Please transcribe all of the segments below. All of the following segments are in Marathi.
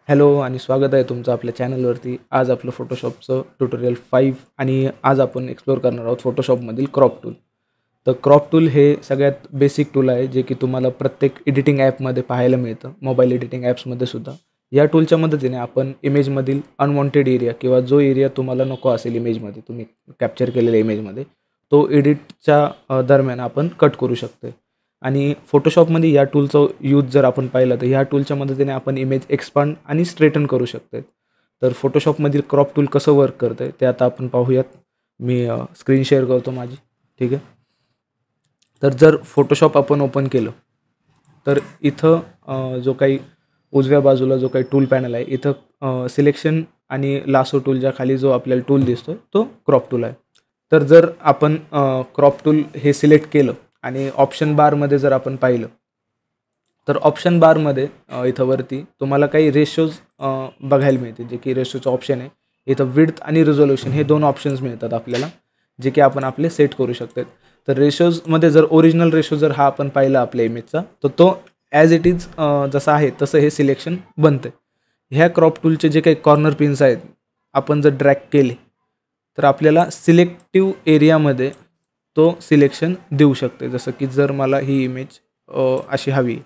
हॅलो आणि स्वागत आहे तुमचं आपल्या चॅनलवरती. आज आपलं फोटोशॉपचं ट्युटोरियल 5 आणि आज आपण एक्सप्लोर करणार आहोत फोटोशॉपमधील क्रॉप टूल. तर क्रॉप टूल हे सगळ्यात बेसिक टूल आहे जे की तुम्हाला प्रत्येक एडिटिंग ॲपमध्ये पाहायला मिळतं, मोबाईल एडिटिंग ॲप्समध्ये सुद्धा. या टूलच्या मदतीने आपण इमेजमधील अनवॉन्टेड एरिया किंवा जो एरिया तुम्हाला नको असेल इमेजमध्ये, तुम्ही कॅप्चर केलेल्या इमेजमध्ये, तो एडिटच्या दरम्यान आपण कट करू शकतो. आणि फोटोशॉपमध्ये या टूलचा यूज जर आपण पाहिला तर ह्या टूलच्या मदतीने आपण इमेज एक्सपांड आणि स्ट्रेटन करू शकतो. तर फोटोशॉपमधील क्रॉप टूल कसं वर्क करतं आहे ते आता आपण पाहूयात. मी स्क्रीन शेअर करतो माझी. ठीक आहे. तर जर फोटोशॉप आपण ओपन केलं तर इथं जो काही उजव्या बाजूला जो काही टूल पॅनल आहे, इथं सिलेक्शन आणि लासो टूलच्या खाली जो आपल्याला टूल दिसतो तो क्रॉप टूल आहे. तर जर आपण क्रॉप टूल हे सिलेक्ट केलं आणि ऑप्शन बारमध्ये जर आपण पाहिलं तर ऑप्शन बारमध्ये इथं वरती तुम्हाला काही रेशोज बघायला मिळते, जे की रेशोचं ऑप्शन आहे. इथं विड्थ आणि रिझोल्यूशन हे दोन ऑप्शन्स मिळतात आपल्याला, जे की आपण आपले सेट करू शकतो. तर रेशोजमध्ये जर ओरिजिनल रेशो जर हा आपण पाहिला आपल्या इमेजचा, तर तो ॲज इट इज जसा आहे तसं हे सिलेक्शन बनतं. ह्या क्रॉप टूलचे जे काही कॉर्नर पिन्स आहेत, आपण जर ड्रॅग केले तर आपल्याला सिलेक्टिव्ह एरियामध्ये तो सिलेक्शन देऊ शकते. जसं की जर मला ही इमेज अशी हवी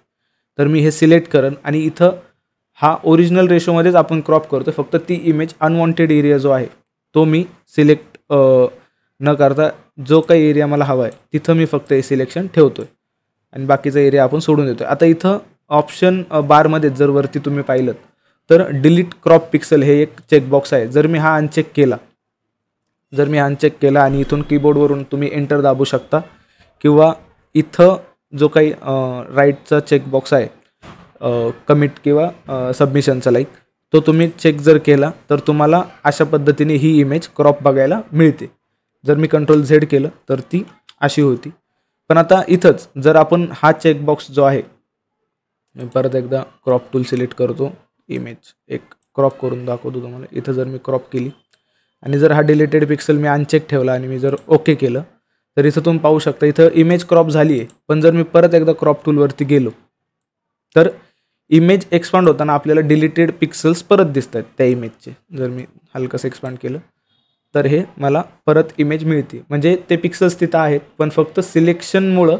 तर मी हे सिलेक्ट करेन आणि इथं हा ओरिजिनल रेशोमध्येच आपण क्रॉप करतो, फक्त ती इमेज अनवॉन्टेड एरिया जो आहे तो मी सिलेक्ट न करता जो काही एरिया मला हवा आहे तिथं मी फक्त हे सिलेक्शन ठेवतो आहे आणि बाकीचा एरिया आपण सोडून देतो आहे. आता इथं ऑप्शन बारमध्ये जर वरती तुम्ही पाहिलं तर डिलीट क्रॉप पिक्सल हे एक चेकबॉक्स आहे. जर मी हा अनचेक केला आणि इथून कीबोर्डवरून तुम्ही एंटर दाबू शकता, किंवा इथं जो काही राईटचा चेकबॉक्स आहे कमिट किंवा सबमिशनचा तो तुम्ही चेक जर केला तर तुम्हाला अशा पद्धतीने ही इमेज क्रॉप बघायला मिळते. जर मी कंट्रोल झेड केलं तर ती अशी होती. पण आता इथंच जर आपण हा चेकबॉक्स जो आहे, मी परत एकदा क्रॉप टूल सिलेक्ट करतो, इमेज एक क्रॉप करून दाखवतो तुम्हाला. इथं जर मी क्रॉप केली आणि जर हा डिलीटेड पिक्सल मी अनचेक ठेवला आणि मी जर ओके केलं तर इथं तुम्ही पाहू शकता इथं इमेज क्रॉप झाली आहे. पण जर मी परत एकदा क्रॉप टूलवरती गेलो तर इमेज एक्सपांड होताना आपल्याला डिलीटेड पिक्सल्स परत दिसत आहेत त्या इमेजचे. जर मी हलकंसं एक्सपांड केलं तर हे मला परत इमेज मिळते. म्हणजे ते पिक्सल्स तिथं आहेत पण फक्त सिलेक्शनमुळं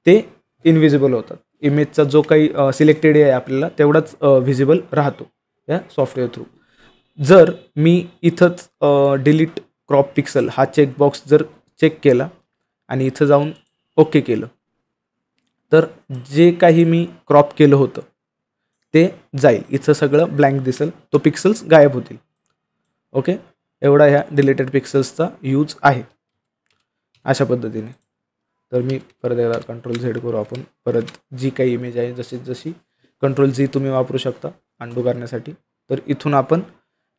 ते इनव्हिजिबल होतात. इमेजचा जो काही सिलेक्टेड आहे आपल्याला तेवढाच व्हिजिबल राहतो या सॉफ्टवेअर थ्रू. जर मी इथंच डिलीट क्रॉप पिक्सल हा चेकबॉक्स जर चेक केला आणि इथं जाऊन ओके केलं तर जे काही मी क्रॉप केलं होतं ते जाईल. इथं सगळं ब्लँक दिसेल, तो पिक्सल्स गायब होतील. ओके, एवढा ह्या डिलीटेड पिक्सल्सचा यूज आहे अशा पद्धतीने. तर मी परत एकदा कंट्रोल झेड करू आपण. परत जी काही इमेज आहे जशी कंट्रोल झी तुम्ही वापरू शकता अंडू करण्यासाठी. तर इथून आपण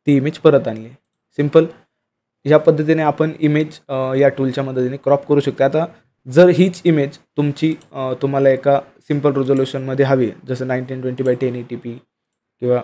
ती इमेज परत आणली. सिम्पल ह्या पद्धतीने आपण इमेज या टूलच्या मदतीने क्रॉप करू शकतो. आता जर हीच इमेज तुम्हाला एका सिम्पल रिझोल्युशनमध्ये हवी आहे, जसं 1920x1080p किंवा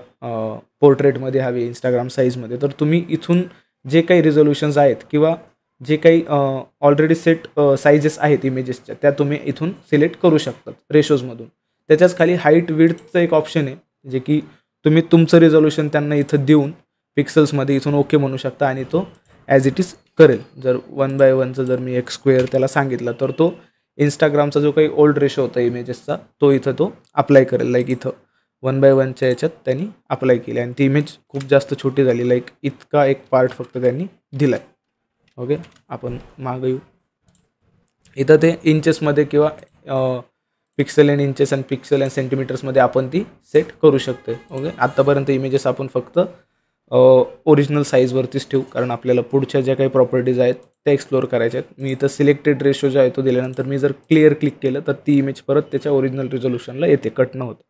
पोर्ट्रेटमध्ये हवी आहे इंस्टाग्राम साईजमध्ये, तर तुम्ही इथून जे काही रिझोल्युशन्स आहेत किंवा जे काही ऑलरेडी सेट साईजेस आहेत इमेजेसच्या त्या तुम्ही इथून सिलेक्ट करू शकतात रेशोजमधून. त्याच्याच खाली हाईट विड्थचं एक ऑप्शन आहे, जे की तुम्ही तुमचं रिझोल्युशन त्यांना इथं देऊन पिक्सल्समध्ये इथून ओके म्हणू शकता आणि तो ॲज इट इज करेल. जर 1:1चं जर मी एक स्क्वेअर त्याला सांगितलं तर तो इंस्टाग्रामचा जो काही ओल्ड रेशो होता इमेजेसचा तो इथं तो अप्लाय करेल. इथं 1:1च्या याच्यात त्यांनी अप्लाय केली आणि ती इमेज खूप जास्त छोटी झाली. इतका एक पार्ट फक्त त्यांनी दिला आहे. ओके, आपण मागं येऊ. इथं ते इंचेसमध्ये किंवा पिक्सल इन इंचेस आणि पिक्सल इन सेंटीमीटर्समध्ये आपण ती सेट करू शकतो. ओके, आत्तापर्यंत इमेजेस आपण फक्त ओरिजिनल साईजवरतीच ठेवू, कारण आपल्याला पुढच्या ज्या काही प्रॉपर्टीज आहेत त्या एक्सप्लोअर करायच्या आहेत. मी इथं सिलेक्टेड रेशो जो आहे तो दिल्यानंतर मी जर क्लिअर क्लिक केलं तर ती इमेज परत त्याच्या ओरिजिनल रिझोल्युशनला येते, कट न होतं.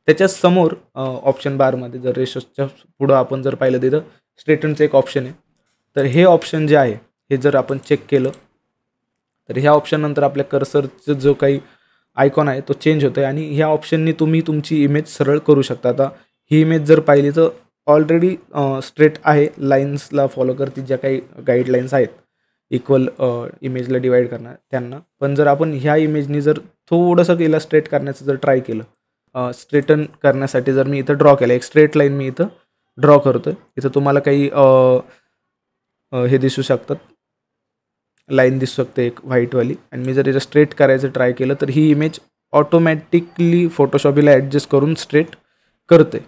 त्याच्या समोर ऑप्शन बारमध्ये जर रेशोच्या पुढं आपण जर पाहिलं तिथं स्ट्रेटनचं एक ऑप्शन आहे. तर हे ऑप्शन जे आहे हे जर आपण चेक केलं तर ह्या ऑप्शननंतर आपल्या कर्सरचं जो काही आयकॉन आहे तो चेंज होतो आहे आणि ह्या ऑप्शननी तुम्ही तुमची इमेज सरळ करू शकता. आता ही इमेज जर पाहिली तर ऑलरेडी स्ट्रेट आहे, लाईन्सला फॉलो करते ज्या काही गाईडलाईन्स आहेत इक्वल इमेजला डिवाईड करणार त्यांना. पण जर आपण ह्या इमेजनी जर थोडंसं इलस्ट्रेट करण्याचं जर ट्राय केलं स्ट्रेटन करण्यासाठी जर मी इथं ड्रॉ केलं, एक स्ट्रेट लाईन मी इथं ड्रॉ करतो आहे. इथं तुम्हाला काही हे दिसू शकतात, लाईन दिसू शकते एक व्हाईटवाली. आणि मी जर इथं स्ट्रेट करायचं ट्राय केलं तर ही इमेज ऑटोमॅटिकली फोटोशॉप हिला ॲडजस्ट करून स्ट्रेट करते.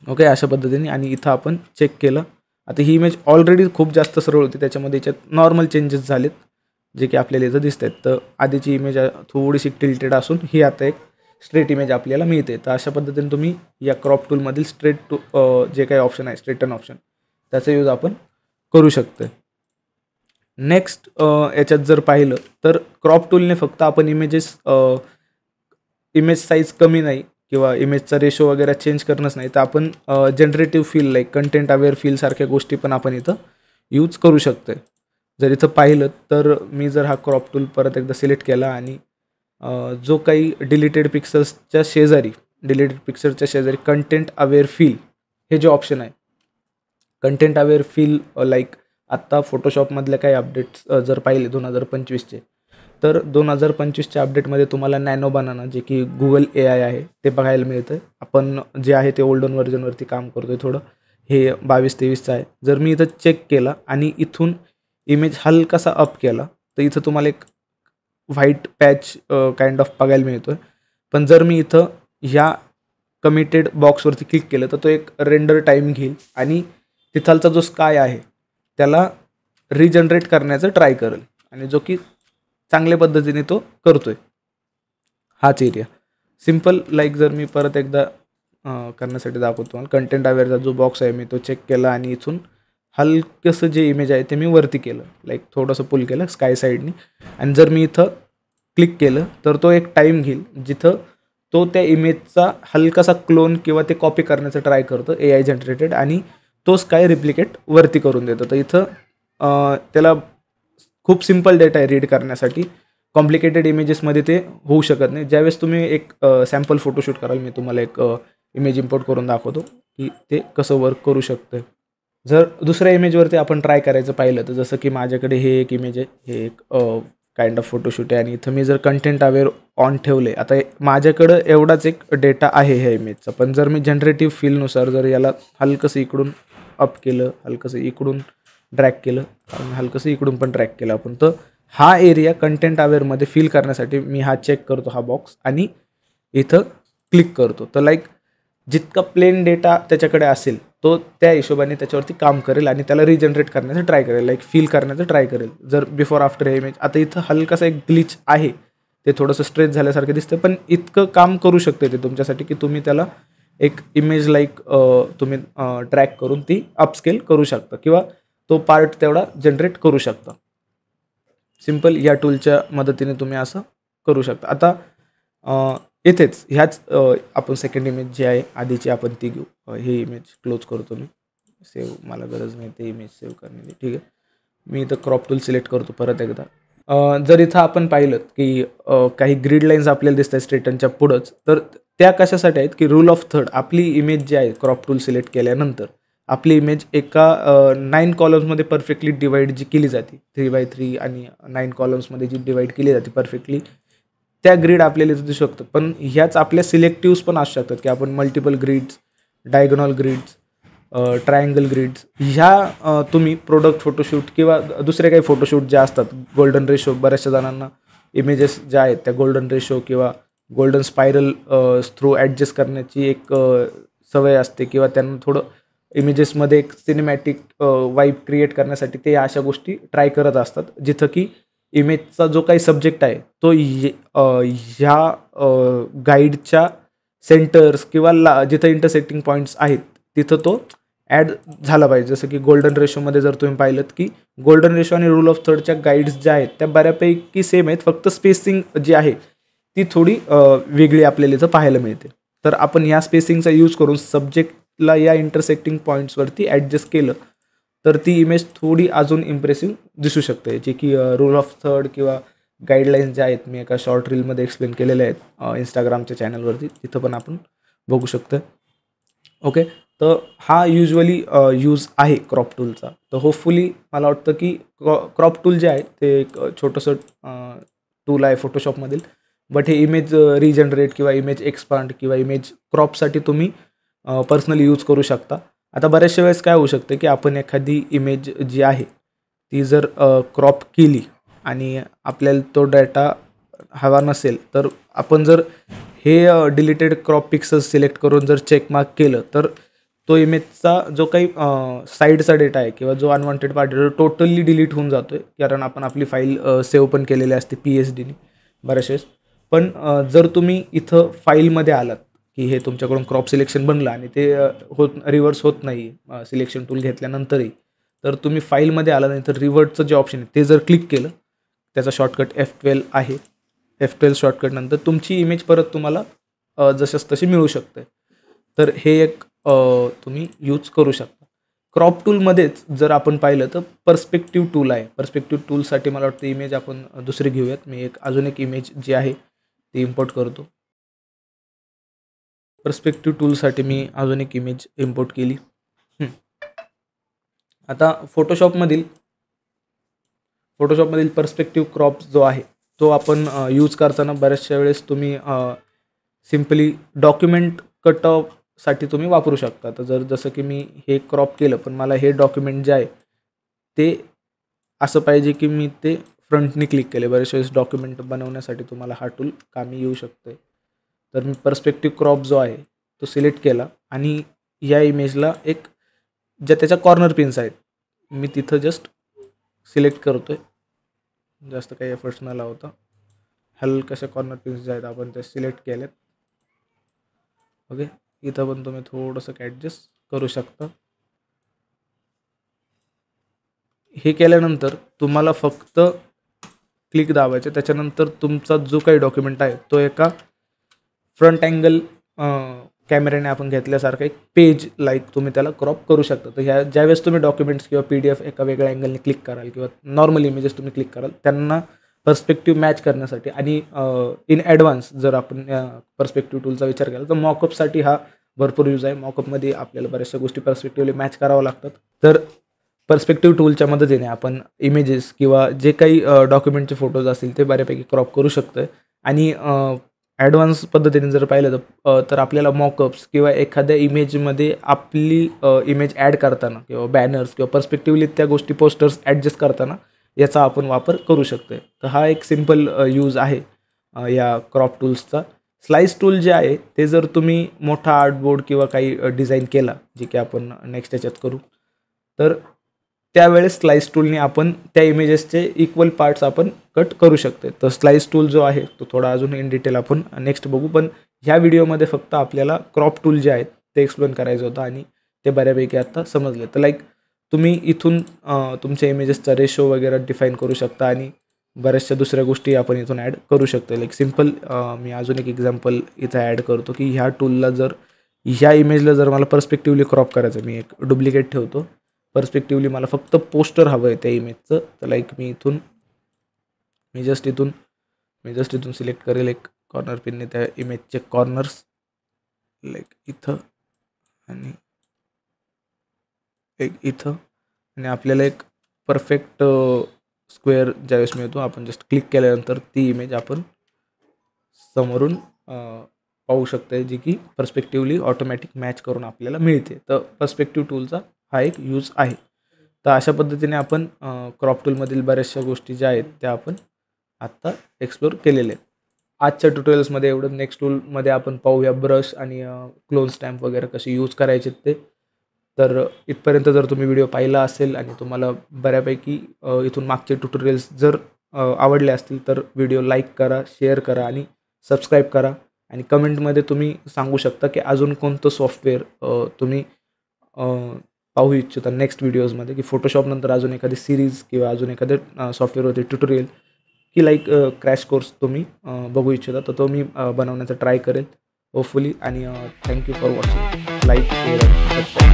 ओके, अशा पद्धतीने. आणि इथं आपण चेक केलं. आता ही इमेज ऑलरेडी खूप जास्त सरळ होती, त्याच्यामध्ये याच्यात नॉर्मल चेंजेस झालेत जे की आपल्याला इथं दिसत आहेत. तर आधीची इमेज थोडीशी टिल्टेड असून ही आता एक स्ट्रेट इमेज आपल्याला मिळते. तर अशा पद्धतीने तुम्ही या क्रॉप टूलमधील स्ट्रेट टू जे काही ऑप्शन आहे, स्ट्रेटन ऑप्शन, त्याचा यूज आपण करू शकतो. नेक्स्ट याच्यात जर पाहिलं तर क्रॉप टूलने फक्त आपण इमेज साईज कमी नाही किंवा इमेजचा रेशो वगैरे चेंज करणंच नाही, तर आपण generative feel like content aware feel सारख्या गोष्टी पण आपण इथं यूज करू शकतो. जर इथं पाहिलं तर मी जर हा क्रॉप टूल परत एकदा सिलेक्ट केला आणि जो काही डिलीटेड पिक्सल्सच्या शेजारी कंटेंट अवेअर फील हे जे ऑप्शन आहे, कंटेंट अवेअर फील लाईक आत्ता फोटोशॉपमधल्या काही अपडेट्स जर पाहिले 2025चे, तर 2025च्या अपडेटमध्ये तुम्हाला नॅनो बनाना जे की गुगल AI आहे ते बघायला मिळतं. आपण जे आहे ते ओल्डन व्हर्जनवरती काम करतो आहे थोडं, हे 22-23चं आहे. जर मी इथं चेक केला आणि इथून इमेज हलकासा अप केला तर इथं तुम्हाला एक व्हाईट पॅच काइंड ऑफ बघायला मिळतो आहे. पण जर मी इथं ह्या कमिटेड बॉक्सवरती क्लिक केलं तर तो एक रेंडर टाईम घेईल आणि तिथलचा जो स्काय आहे त्याला रिजनरेट करण्याचं ट्राय करेल, आणि जो की चांगल्या पद्धतीने तो करतो आहे. हाच एरिया सिम्पल लाईक जर मी परत एकदा करण्यासाठी दाखवतो, कंटेंट अवेअरचा जो बॉक्स आहे मी तो चेक केला आणि इथून हलकंसं जे इमेज आहे ते मी वरती केलं, लाईक थोडंसं पुल केलं स्काय साईडनी. आणि जर मी इथं क्लिक केलं तर तो एक टाईम घेईल जिथं तो त्या इमेजचा हलकासा क्लोन किंवा ते कॉपी करण्याचं ट्राय करतो AI जनरेटेड, आणि तो स्काय रिप्लिकेट वरती करून देतो. तर इथं त्याला खूप सिम्पल डेटा आहे रीड करण्यासाठी, कॉम्प्लिकेटेड इमेजेसमध्ये ते होऊ शकत नाही. ज्यावेळेस तुम्ही एक सॅम्पल फोटोशूट कराल, मी तुम्हाला एक इमेज इम्पोर्ट करून दाखवतो की ते कसं वर्क करू शकतं. जर दुसऱ्या इमेजवरती आपण ट्राय करायचं पाहिलं तर जसं की माझ्याकडे हे एक इमेज आहे, हे एक काइंड ऑफ फोटोशूट आहे, आणि इथं मी जर कंटेंट अवेअर ऑन ठेवले, आता माझ्याकडं एवढाच एक डेटा आहे ह्या इमेजचा, पण जर मी जनरेटिव्ह फीलनुसार जर याला हलकंसं इकडून अप केलं, हलकंसं इकडून ड्रॅग केलं, हलकंसं इकडून पण ड्रॅग केलं आपण, तर हा एरिया कंटेंट अवेअरमध्ये फील करण्यासाठी मी हा चेक करतो हा बॉक्स आणि इथं क्लिक करतो. तर लाईक जितका प्लेन डेटा त्याच्याकडे असेल तो त्या हिशोबाने त्याच्यावरती काम करेल आणि त्याला रिजनरेट करण्याचं ट्राय करेल, लाईक फील करण्याचं ट्राय करेल. जर बिफोर आफ्टर हे इमेज, आता इथं हलकासा एक ग्लिच आहे, ते थोडंसं स्ट्रेच झाल्यासारखं दिसतं, पण इतकं काम करू शकते ते तुमच्यासाठी की तुम्ही त्याला एक इमेज लाईक तुम्ही ट्रॅक करून ती अपस्केल करू शकता किंवा तो पार्ट तेवढा जनरेट करू शकता. सिम्पल या टूलच्या मदतीने तुम्ही असं करू शकता. आता इथेच ह्याच आपण सेकंड इमेज जी आहे आधीची आपण ती घेऊ. ही इमेज क्लोज करतो मी, सेव्ह मला गरज नाही ते इमेज सेव्ह करण्याची. ठीक आहे, मी इथं क्रॉप टूल सिलेक्ट करतो परत एकदा. जर इथं आपण पाहिलं की काही ग्रीड लाईन्स आपल्याला दिसत आहेत स्ट्रेटनच्या पुढंच, तर त्या कशासाठी आहेत की रूल ऑफ थर्ड, आपली इमेज जी आहे क्रॉप टूल सिलेक्ट केल्यानंतर आपली इमेज एका 9 कॉलम्समध्ये परफेक्टली डिवाईड जी केली जाते, 3x3 आणि 9 कॉलम्समध्ये जी डिवाईड केली जाते परफेक्टली, त्या ग्रीड आपल्याला इथं दिसू शकतात. पण ह्याच आपल्या सिलेक्टिव्स पण असू शकतात की आपण multiple grids, diagonal grids, triangle grids, ह्या तुम्ही प्रोडक्ट फोटोशूट किंवा दुसरे काही फोटोशूट जे असतात, गोल्डन रेशो, बऱ्याचशा जणांना इमेजेस ज्या आहेत त्या गोल्डन रेशो किंवा गोल्डन स्पायरल थ्रू ॲडजस्ट करण्याची एक सवय असते, किंवा त्यांना थोडं इमेजेसमध्ये एक सिनेमॅटिक वाईब क्रिएट करण्यासाठी ते अशा गोष्टी ट्राय करत असतात, जिथं की इमेजचा जो काही सब्जेक्ट आहे तो ह्या गाईडच्या सेंटर्स किंवा जिथं इंटरसेक्टिंग पॉईंट्स आहेत तिथं तो ॲड झाला पाहिजे. जसं की गोल्डन रेशोमध्ये जर तुम्ही पाहिलं की गोल्डन रेशो आणि रूल ऑफ थर्डच्या गाईड्स ज्या आहेत त्या बऱ्यापैकी सेम आहेत, फक्त स्पेसिंग जी आहे ती थोडी वेगळी आपल्याला इथं पाहायला मिळते. तर आपण ह्या स्पेसिंगचा यूज करून सब्जेक्टला या इंटरसेक्टिंग पॉईंट्सवरती ॲडजस्ट केलं तर ती इमेज थोडी अजून इम्प्रेसिव्ह दिसू शकते, जे की रूल ऑफ थर्ड किंवा गाईडलाईन्स ज्या आहेत मी एका शॉर्ट रीलमध्ये एक्सप्लेन केलेल्या आहेत इंस्टाग्रामच्या चॅनलवरती, तिथं पण आपण बघू शकतो. ओके, तर हा युजली यूज आहे क्रॉप टूलचा. तर होपफुली मला वाटतं की क्रॉप टूल जे आहे ते एक छोटंसं टूल आहे फोटोशॉपमधील, बट हे इमेज रिजनरेट किंवा इमेज एक्सपांड किंवा इमेज क्रॉपसाठी तुम्ही पर्सनली यूज करू शकता. आता बऱ्याचशा वेळेस काय होऊ शकतं की आपण एखादी इमेज जी आहे ती जर क्रॉप केली आणि आपल्याला तो डाटा हवा नसेल, तर आपण जर हे डिलीटेड क्रॉप पिक्सेल्स सिलेक्ट करून जर चेक मार्क केलं तर तो इमेजचा जो काही साईडचा डेटा आहे किंवा जो अनवॉन्टेड पार्ट आहे टोटली डिलीट होऊन जातो आहे, कारण आपण आपली फाईल सेव्ह पण केलेली असते PSD बऱ्याच वेळेस. पण जर तुम्ही इथं फाईलमध्ये आलात की हे तुमच्याकडून क्रॉप सिलेक्शन बनलं आणि ते रिव्हर्स होत नाही सिलेक्शन टूल घेतल्यानंतरही, तर तुम्ही फाईलमध्ये आला नाही तर रिव्हर्टचं जे ऑप्शन आहे ते जर क्लिक केलं, त्याचा शॉर्टकट F12 आहे, F12 शॉर्टकटनंतर तुमची इमेज परत तुम्हाला जशाच तशी मिळू शकते. तर हे एक तुम्ही यूज करू शकता. क्रॉप टूलमध्येच जर आपण पाहिलं तर पर्स्पेक्टिव्ह टूल आहे. पर्स्पेक्टिव्ह टूलसाठी मला वाटतं इमेज आपण दुसरी घेऊयात. मी अजून एक इमेज जी आहे ती इम्पोर्ट करतो. पर्स्पेक्टिव्ह टूलसाठी मी अजून एक इमेज इम्पोर्ट केली. आता फोटोशॉपमधील पर्स्पेक्टिव्ह क्रॉप जो आहे तो आपण यूज करताना बऱ्याचशा वेळेस तुम्ही सिम्पली डॉक्युमेंट कट ऑफसाठी तुम्ही वापरू शकता. तर जसं की मी हे क्रॉप केलं, पण मला हे डॉक्युमेंट जे आहे ते असं पाहिजे की मी ते फ्रंटनी क्लिक केले. बऱ्याचशा वेळेस डॉक्युमेंट बनवण्यासाठी तुम्हाला हा टूल कामी येऊ शकतो. तर मी पर्स्पेक्टिव्ह क्रॉप जो आहे तो सिलेक्ट केला आणि या इमेजला एक ज्या त्याच्या कॉर्नर पिन्स आहेत मी तिथं जस्ट सिलेक्ट करतो आहे. जास्त काही एफर्ट्स न लावता हलक्याशा कॉर्नर पिन्स जे आहेत आपण ते सिलेक्ट केलेत. ओके, इथं पण तुम्ही थोडंसं ॲडजस्ट करू शकता. हे केल्यानंतर तुम्हाला फक्त क्लिक दाबायचे. त्याच्यानंतर तुमचा जो काही डॉक्युमेंट आहे तो एका फ्रंट अँगल कॅमेऱ्याने आपण घेतल्यासारखं एक पेज लाईक तुम्ही त्याला क्रॉप करू शकता. तर ह्या ज्यावेळेस तुम्ही डॉक्युमेंट्स किंवा PDF एका वेगळ्या अँगलने क्लिक कराल किंवा नॉर्मल इमेजेस तुम्ही क्लिक कराल, त्यांना पर्स्पेक्टिव्ह मॅच करण्यासाठी आणि इन ॲडव्हान्स जर आपण पर्स्पेक्टिव्ह टूलचा विचार केला तर मॉकअपसाठी हा भरपूर यूज आहे. मॉकअपमध्ये आपल्याला बऱ्याचशा गोष्टी पर्स्पेक्टिव्हली मॅच कराव्या लागतात. तर पर्स्पेक्टिव्ह टूलच्या मदतीने आपण इमेजेस किंवा जे काही डॉक्युमेंटचे फोटोज असतील ते बऱ्यापैकी क्रॉप करू शकतो आहे. आणि ॲडव्हान्स पद्धतीने जर पाहिलं तर आपल्याला मॉकअप्स किंवा एखाद्या इमेजमध्ये आपली इमेज ॲड करताना किंवा बॅनर्स किंवा पर्स्पेक्टिव्हली त्या गोष्टी पोस्टर्स ॲडजस्ट करताना याचा आपण वापर करू शकतो. तर हा एक सिम्पल यूज आहे या क्रॉप टूल्सचा. स्लाइस टूल जे आहे ते जर तुम्ही मोठा आर्टबोर्ड किंवा काही डिझाईन केला, जे की आपण नेक्स्ट याच्यात करू, तर त्यावेळेस स्लाइस टूलने आपण त्या इमेजेसचे इक्वल पार्ट्स आपण कट करू शकतो. तर स्लाइस टूल जो आहे तो थोडा अजून इन डिटेल आपण नेक्स्ट बघू. पण ह्या व्हिडिओमध्ये फक्त आपल्याला क्रॉप टूल जे आहेत ते एक्सप्लेन करायचं होतं आणि ते बऱ्यापैकी आता समजले. तर लाईक तुम्ही इथून तुमच्या इमेजेसचा रेशो वगैरे डिफाईन करू शकता आणि बऱ्याचशा दुसऱ्या गोष्टी आपण इथून ॲड करू शकतो. लाईक सिम्पल मी अजून एक एक्झाम्पल इथं ॲड करतो की ह्या टूलला जर ह्या इमेजला जर मला पर्स्पेक्टिव्हली क्रॉप करायचं, मी एक डुप्लिकेट ठेवतो. पर्स्पेक्टिव्हली मला फक्त पोस्टर हवं आहे त्या इमेजचं. तर लाईक मी जस्ट इथून सिलेक्ट करेल एक कॉर्नर पिनने त्या इमेजचे कॉर्नर्स लाईक इथं आणि एक इथं, आणि आपल्याला एक परफेक्ट स्क्वेअर ज्यावेळेस मिळतो आपण जस्ट क्लिक केल्यानंतर ती इमेज आपण समोरून पाहू शकतो, जी की पर्स्पेक्टिव्हली ऑटोमॅटिक मॅच करून आपल्याला मिळते. तर पर्स्पेक्टिव्ह टूलचा हा एक यूज आहे. तर अशा पद्धतीने आपण क्रॉप टूलमधील बऱ्याचशा गोष्टी ज्या आहेत त्या आपण आत्ता एक्सप्लोर केलेल्या आहेत. आजच्या ट्युटोरियल्समध्ये एवढं. नेक्स्ट टूलमध्ये आपण पाहूया ब्रश आणि क्लोन स्टॅम्प वगैरे कसे यूज करायचे ते. तर इथपर्यंत जर तुम्ही व्हिडिओ पाहिला असेल आणि तुम्हाला बऱ्यापैकी इथून मागचे ट्युटोरियल्स जर आवडले असतील तर व्हिडिओ लाईक करा, शेअर करा आणि सबस्क्राईब करा. आणि कमेंटमध्ये तुम्ही सांगू शकता की अजून कोणतं सॉफ्टवेअर तुम्ही पाहू इच्छिता नेक्स्ट व्हिडिओजमध्ये, की फोटोशॉपनंतर अजून एखादी सिरीज किंवा अजून एखाद्या सॉफ्टवेअरवरती ट्युटोरियल की लाईक क्रॅश कोर्स तुम्ही बघू इच्छिता, तर तो मी बनवण्याचा ट्राय करेल होपफुली. आणि thank you for watching. Like, share, subscribe.